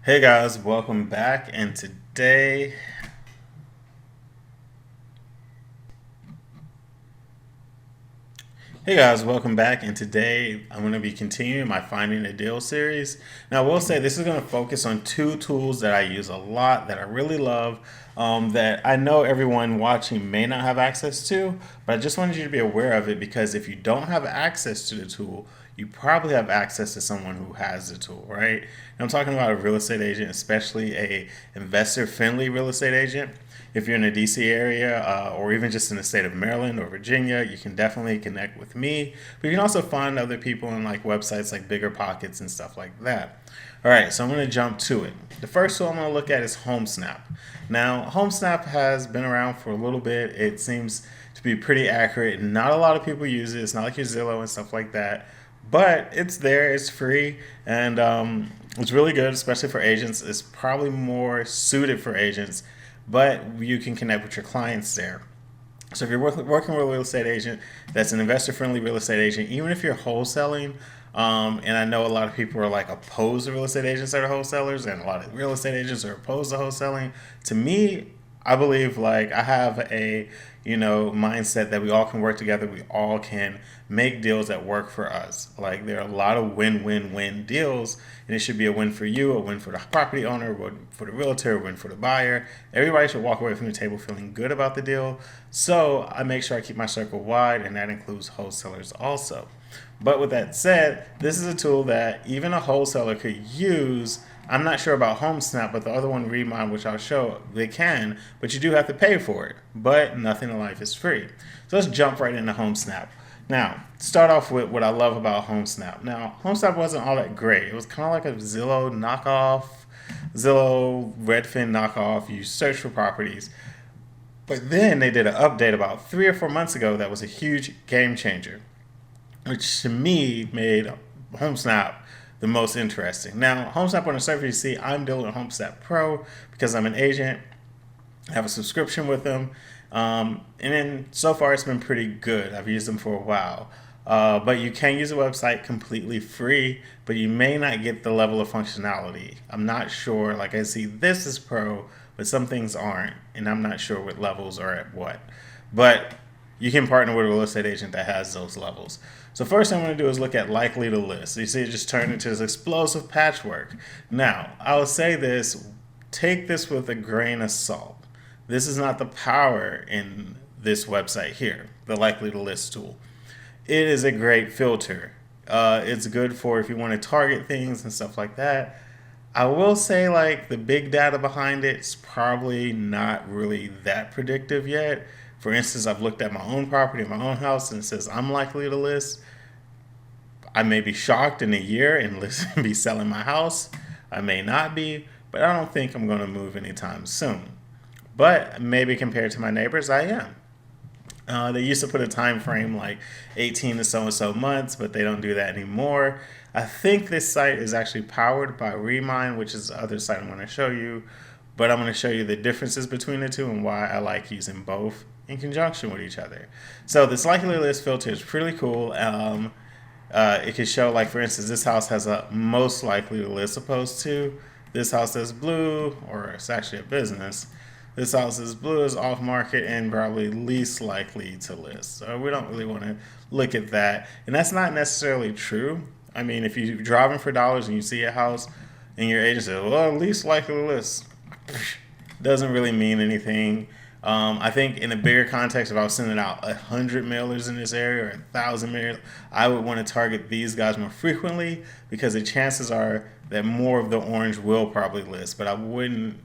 Hey guys, welcome back. And today, hey guys, welcome back. And today I'm going to be continuing my Finding a Deal series. Now, I will say this is going to focus on two tools that I use a lot that I really love, that I know everyone watching may not have access to, but I just wanted you to be aware of it because if you don't have access to the tool, you probably have access to someone who has the tool, right? And I'm talking about a real estate agent, especially a investor-friendly real estate agent. If you're in the DC area or even just in the state of Maryland or Virginia, you can definitely connect with me. But you can also find other people on like websites like Bigger Pockets and stuff like that. All right, so I'm going to jump to it. The first tool I'm going to look at is HomeSnap. Now, HomeSnap has been around for a little bit. It seems to be pretty accurate. Not a lot of people use it. It's not like your Zillow and stuff like that, but it's there. It's free, and it's really good, especially for agents. It's probably more suited for agents, but you can connect with your clients there. So if you're working with a real estate agent that's an investor-friendly real estate agent, even if you're wholesaling, and I know a lot of people are like opposed to real estate agents that are wholesalers, and a lot of real estate agents are opposed to wholesaling. To me, I believe like I have a mindset that we all can work together. We all can make deals that work for us. Like there are a lot of win-win-win deals, and it should be a win for you, a win for the property owner, a win for the realtor, a win for the buyer. Everybody should walk away from the table feeling good about the deal. So I make sure I keep my circle wide, and that includes wholesalers also. But with that said, this is a tool that even a wholesaler could use. I'm not sure about HomeSnap, but the other one, Remine, which I'll show, they can, but you do have to pay for it. But nothing in life is free. So let's jump right into HomeSnap. Now, start off with what I love about HomeSnap. Now, HomeSnap wasn't all that great. It was kind of like a Zillow knockoff, Zillow, Redfin knockoff. You search for properties. But then they did an update about 3 or 4 months ago that was a huge game changer, which to me made HomeSnap the most interesting. Now, HomeSnap on the surface, you see, I'm dealing with HomeSnap Pro because I'm an agent. I have a subscription with them. And then so far it's been pretty good. I've used them for a while. But you can use the website completely free, but you may not get the level of functionality. I'm not sure. Like I see this is pro, but some things aren't. And I'm not sure what levels are at what. But you can partner with a real estate agent that has those levels. So first thing I'm going to do is look at likely to list. So you see it just turned into this explosive patchwork. Now, I will say this, take this with a grain of salt. This is not the power in this website here, the likely to list tool. It is a great filter. It's good for if you want to target things and stuff like that. I will say like the big data behind it's probably not really that predictive yet. For instance, I've looked at my own property, my own house, and it says I'm likely to list. I may be shocked in a year and be selling my house. I may not be, but I don't think I'm going to move anytime soon. But maybe compared to my neighbors, I am. They used to put a time frame like 18 to so and so months, but they don't do that anymore. I think this site is actually powered by Remine, which is the other site I'm going to show you. But I'm going to show you the differences between the two and why I like using both in conjunction with each other. So this likely list filter is pretty cool. It can show, like, for instance, this house has a most likely to list opposed to this house that's blue, or it's actually a business. This house is blue, is off market, and probably least likely to list. So we don't really want to look at that. And that's not necessarily true. I mean, if you're driving for dollars and you see a house and your agent says, well, least likely to list, doesn't really mean anything. I think in a bigger context, if I was sending out 100 mailers in this area or 1,000 mailers, I would want to target these guys more frequently because the chances are that more of the orange will probably list. But I wouldn't,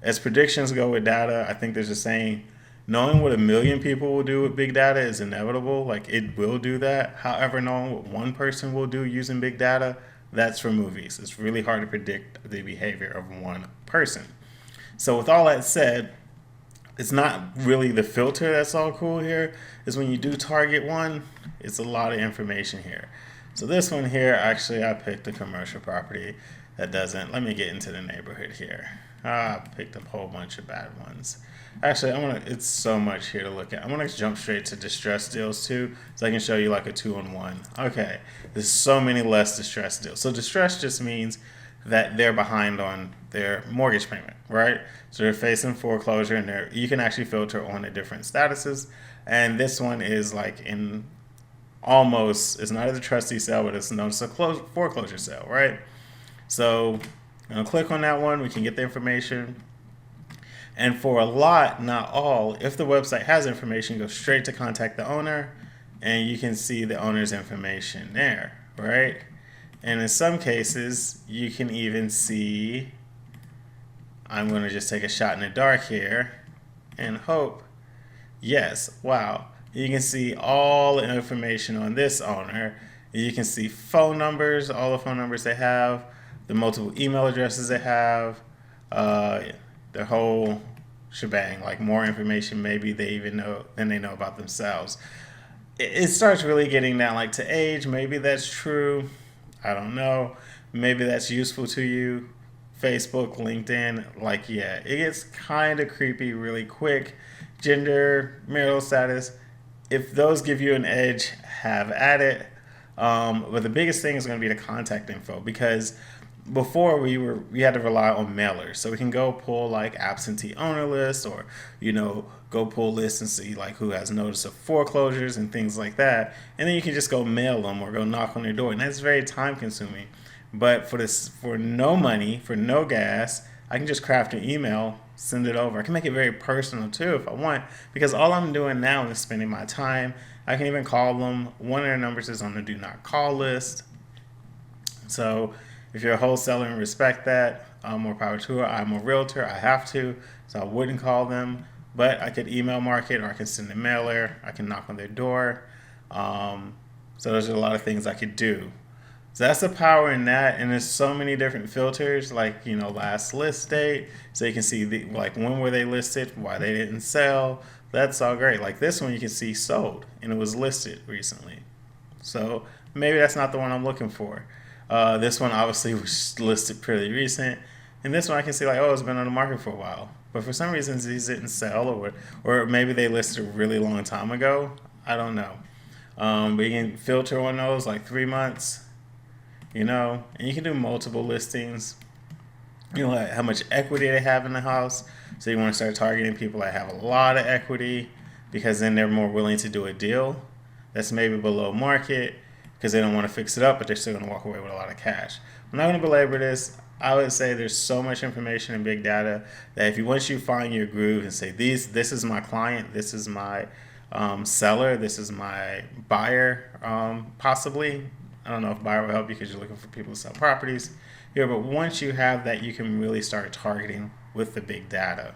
as predictions go with data, I think there's a saying, knowing what 1 million people will do with big data is inevitable. Like it will do that. However, knowing what one person will do using big data, that's for movies. It's really hard to predict the behavior of one person. So with all that said, it's not really the filter that's all cool here. Is when you do target one, it's a lot of information here. So this one here, actually, I picked a commercial property that doesn't. Let me get into the neighborhood here. I picked up a whole bunch of bad ones. Actually, it's so much here to look at. I'm gonna jump straight to distress deals too, so I can show you like a 2-on-1. Okay, there's so many less distress deals. So distress just means that they're behind on their mortgage payment, right? So they're facing foreclosure, and you can actually filter on the different statuses. And this one is like in almost, it's not as a trustee sale, but it's known as a foreclosure sale, right? So I'm gonna click on that one. We can get the information. And for a lot, not all, if the website has information, go straight to contact the owner, and you can see the owner's information there, right? And in some cases, you can even see, I'm going to just take a shot in the dark here and hope, yes, wow. You can see all the information on this owner. You can see phone numbers, all the phone numbers they have, the multiple email addresses they have, uh, the whole shebang, like more information maybe they even know than they know about themselves. It starts really getting down like to age. Maybe that's true. I don't know. Maybe that's useful to you. Facebook, LinkedIn, like, yeah, it gets kind of creepy really quick. Gender, marital status, if those give you an edge, have at it. But the biggest thing is going to be the contact info, because before we had to rely on mailers, so we can go pull like absentee owner lists, or go pull lists and see like who has notice of foreclosures and things like that, and then you can just go mail them or go knock on their door, and that's very time consuming. But for no money, for no gas, I can just craft an email, send it over. I can make it very personal too if I want, because all I'm doing now is spending my time. I can even call them. One of their numbers is on the do not call list. So if you're a wholesaler and respect that, more power to it. I'm a realtor. I have to, so I wouldn't call them. But I could email market, or I can send a mailer. I can knock on their door. So there's a lot of things I could do. So that's the power in that, and there's so many different filters, like last list date, so you can see like when were they listed, why they didn't sell. That's all great. Like this one, you can see sold, and it was listed recently. So maybe that's not the one I'm looking for. This one obviously was listed pretty recent, and this one I can see like, oh, it's been on the market for a while. But for some reason these didn't sell, or maybe they listed a really long time ago. I don't know. But you can filter on those like 3 months, and you can do multiple listings. Like how much equity they have in the house. So you want to start targeting people that have a lot of equity, because then they're more willing to do a deal that's maybe below market, because they don't want to fix it up, but they're still going to walk away with a lot of cash. I'm not going to belabor this. I would say there's so much information in big data that once you find your groove and say, this is my client, this is my seller, this is my buyer, possibly. I don't know if buyer will help you because you're looking for people to sell properties here, but once you have that, you can really start targeting with the big data.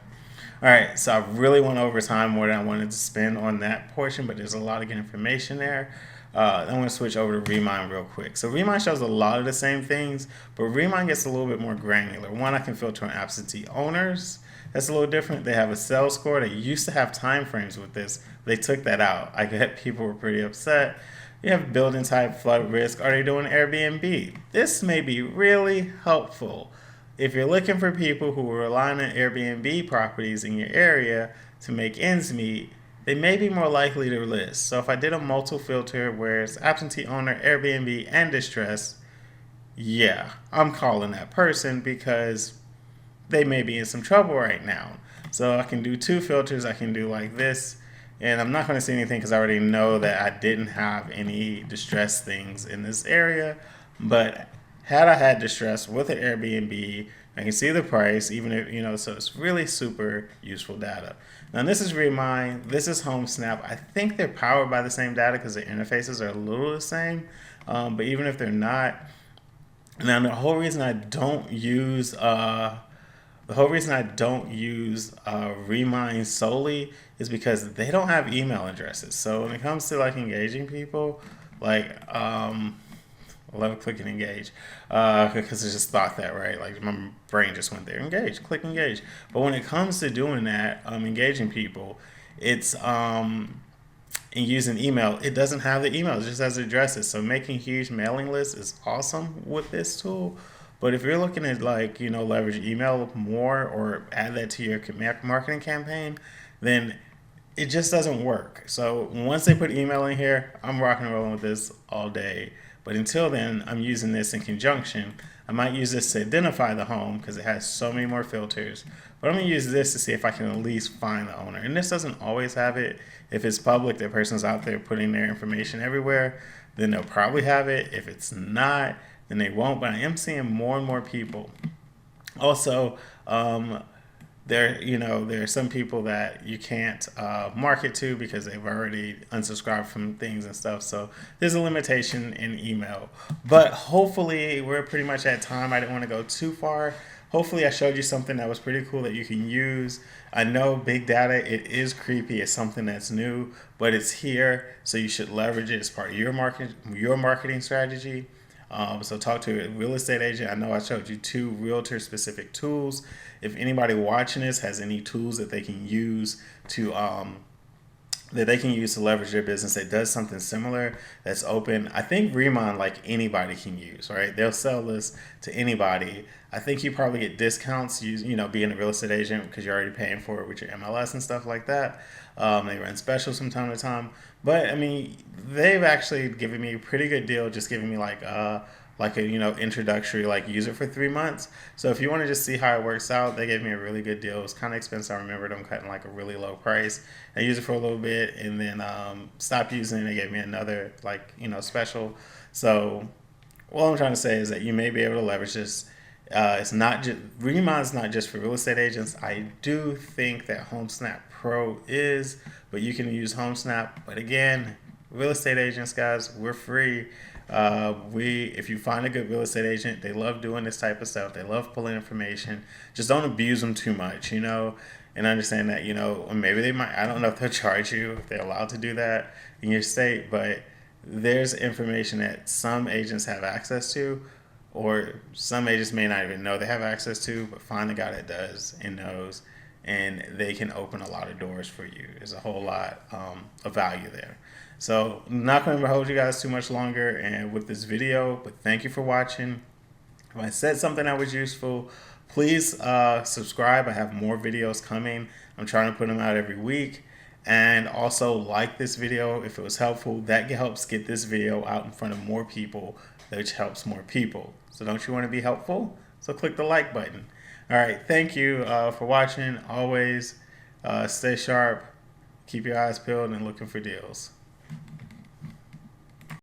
All right, so I really went over time more than I wanted to spend on that portion, but there's a lot of good information there. I'm going to switch over to Remine real quick. So Remine shows a lot of the same things, but Remine gets a little bit more granular. One, I can filter on absentee owners. That's a little different. They have a sales score. They used to have time frames with this. They took that out. I get people were pretty upset. You have building type, flood risk. Are they doing Airbnb? This may be really helpful if you're looking for people who are relying on Airbnb properties in your area to make ends meet. They may be more likely to list. So if I did a multiple filter where it's absentee owner, Airbnb, and distress, yeah, I'm calling that person because they may be in some trouble right now. So I can do two filters. I can do like this, and I'm not going to see anything because I already know that I didn't have any distress things in this area. But had I had distress with an Airbnb, I can see the price, even if, so it's really super useful data. Now this is Remine, this is HomeSnap. I think they're powered by the same data because the interfaces are a little the same. But even if they're not, now the whole reason I don't use Remine solely is because they don't have email addresses. So when it comes to like engaging people, like I love click and engage because I just thought that, right? Like my brain just went there. Engage, click engage. But when it comes to doing that, engaging people, it's and using email, it doesn't have the email. It just has addresses. So making huge mailing lists is awesome with this tool. But if you're looking at like, leverage email more or add that to your marketing campaign, then it just doesn't work. So once they put email in here, I'm rocking and rolling with this all day. But until then, I'm using this in conjunction. I might use this to identify the home because it has so many more filters. But I'm going to use this to see if I can at least find the owner. And this doesn't always have it. If it's public, the person's out there putting their information everywhere, then they'll probably have it. If it's not, then they won't. But I am seeing more and more people. Also, there are some people that you can't market to because they've already unsubscribed from things and stuff. So there's a limitation in email. But hopefully, we're pretty much at time. I didn't want to go too far. Hopefully, I showed you something that was pretty cool that you can use. I know big data, it is creepy. It's something that's new, but it's here, so you should leverage it as part of your marketing strategy. So talk to a real estate agent. I know I showed you 2 realtor specific tools. If anybody watching this has any tools that they can use to leverage their business that does something similar that's open, I think Remine, like, anybody can use, right? They'll sell this to anybody. I think you probably get discounts being a real estate agent because you're already paying for it with your MLS and stuff like that. They run specials from time to time, but I mean, they've actually given me a pretty good deal, just giving me like a introductory, like, use it for 3 months. So if you want to just see how it works out, they gave me a really good deal. It was kind of expensive. I remember them cutting like a really low price. I used it for a little bit and then stopped using it. They gave me another special. So what I'm trying to say is that you may be able to leverage this. It's not just Remine's not just for real estate agents. I do think that HomeSnap Pro is, but you can use HomeSnap. But again, real estate agents, guys, we're free. If you find a good real estate agent, they love doing this type of stuff. They love pulling information. Just don't abuse them too much, and understand that, maybe they might, I don't know if they'll charge you, if they're allowed to do that in your state, but there's information that some agents have access to, or some agents may not even know they have access to, but find the guy that does and knows, and they can open a lot of doors for you. There's a whole lot of value there. So I'm not going to hold you guys too much longer and with this video, but thank you for watching. If I said something that was useful, please subscribe. I have more videos coming. I'm trying to put them out every week. And also like this video if it was helpful. That helps get this video out in front of more people, which helps more people. So don't you want to be helpful? So click the like button. All right, thank you for watching. Always stay sharp, keep your eyes peeled, and looking for deals.